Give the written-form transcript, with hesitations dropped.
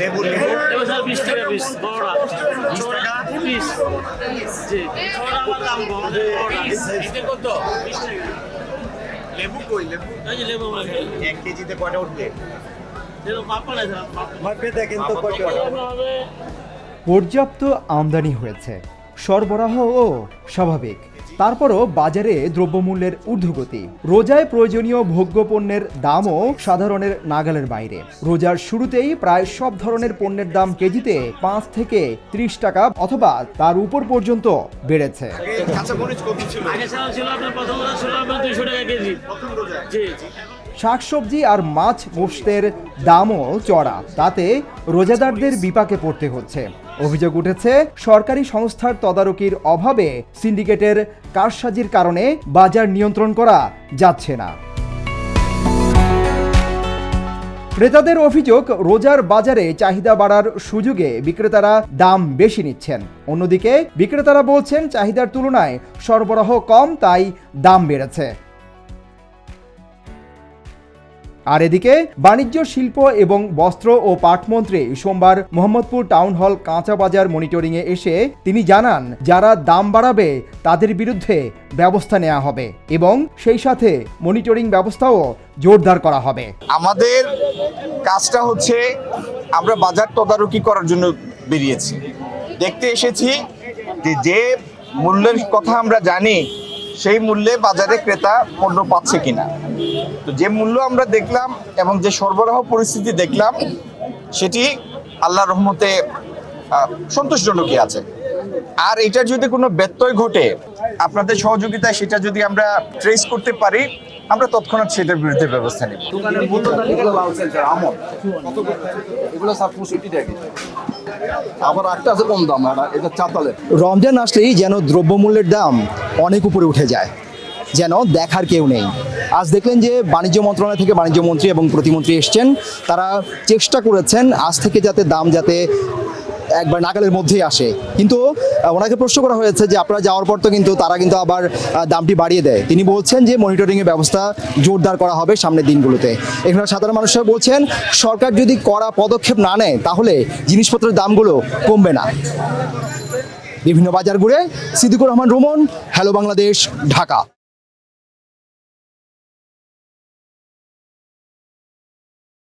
লেবু লেবু লেবু স্যার 20 টাকা পিস বড়টা 20 টাকা পিস জি ছোটটা আমার দাম কম বড়টা এটা কত 20 টাকা লেবু কই লেবু এই যে লেবু মাছ 1 কেজিতে কয়টা উঠবে? যেটা পাপা না স্যার মাপে দেখেন তো কয়টা হবে পর্যাপ্ত আমদানি হয়েছে, সরবরাহও স্বাভাবিক। তারপরও বাজারে দ্রব্যমূল্যের ঊর্ধ্বগতি। রোজায় প্রয়োজনীয় ভোগ্যপণ্যের দামও সাধারণের নাগালের বাইরে। রোজার শুরুতেই প্রায় সব ধরনের পণ্যের দাম কেজিতে 5 থেকে 30 টাকা অথবা তার উপর পর্যন্ত বেড়েছে। কাঁচা মরিচ কত ছিল আগে সাল ছিল আপনার প্রথম রোজা ছিল আপনার 200 টাকা কেজি প্রথম রোজায়? জি শাকসবজি আর মাছ গোশতের দামও চড়া, তাতে রোজাদারদের বিপাকে পড়তে হচ্ছে। অভিযোগ উঠেছে সরকারি সংস্থার তদারকির অভাবে সিন্ডিকেটের কারসাজির কারণে বাজার নিয়ন্ত্রণ করা যাচ্ছে না। ক্রেতাদের অভিযোগ, রোজার বাজারে চাহিদা বাড়ার সুযোগে বিক্রেতারা দাম বেশি নিচ্ছেন। অন্যদিকে বিক্রেতারা বলছেন চাহিদার তুলনায় সরবরাহ কম, তাই দাম বেড়েছে। আর এদিকে বাণিজ্য, শিল্প এবং বস্ত্র ও পাটমন্ত্রী সোমবার মোহাম্মদপুর টাউন হল কাঁচা বাজার মনিটরিংয়ে এসে তিনি জানান, যারা দাম বাড়াবে তাদের বিরুদ্ধে ব্যবস্থা নেওয়া হবে এবং সেই সাথে মনিটরিং ব্যবস্থাও জোরদার করা হবে। আমাদের কাজটা হচ্ছে আমরা বাজার তদারকি করার জন্য বেরিয়েছি। দেখতে এসেছি যে মূল্যের কথা আমরা জানি সেই মূল্যে বাজারে ক্রেতা পণ্য পাচ্ছে কিনা। তো যে মূল্য আমরা দেখলাম এবং যে সরবরাহ পরিস্থিতি দেখলাম সেটি আল্লাহর রহমতে সন্তোষজনকই আছে। আর এটার যদি কোনো ব্যত্যয় ঘটে আপনাদের সহযোগিতায় সেটা যদি আমরা ট্রেস করতে পারি, আমরা তৎক্ষণাৎ সেটার বিরুদ্ধে ব্যবস্থা নেব। দোকানের মূল্য তালিকা লাল সেন্টার আমল এগুলো স্যার 65 টাকা। আবার একটা আছে কম দাম, এটা চাতালের। রমজান আসলেই যেন দ্রব্যমূল্যের দাম অনেক উপরে উঠে যায়, যেন দেখার কেউ নেই। আজ দেখলেন যে বাণিজ্য মন্ত্রণালয় থেকে বাণিজ্য মন্ত্রী এবং প্রতিমন্ত্রী এসছেন, তারা চেষ্টা করেছেন আজ থেকে যাতে দাম যাতে একবার নাগালের মধ্যেই আসে। কিন্তু ওনাকে প্রশ্ন করা হয়েছে যে আপনারা যাওয়ার পর তো কিন্তু তারা কিন্তু আবার দামটি বাড়িয়ে দেয়। তিনি বলছেন যে মনিটরিংয়ের ব্যবস্থা জোরদার করা হবে সামনের দিনগুলোতে। এখানে সাধারণ মানুষরা বলছেন সরকার যদি কড়া পদক্ষেপ না নেয় তাহলে জিনিসপত্রের দামগুলো কমবে না। বিভিন্ন বাজার ঘুরে সিদ্দিকুর রহমান রুমন, হ্যালো বাংলাদেশ, ঢাকা।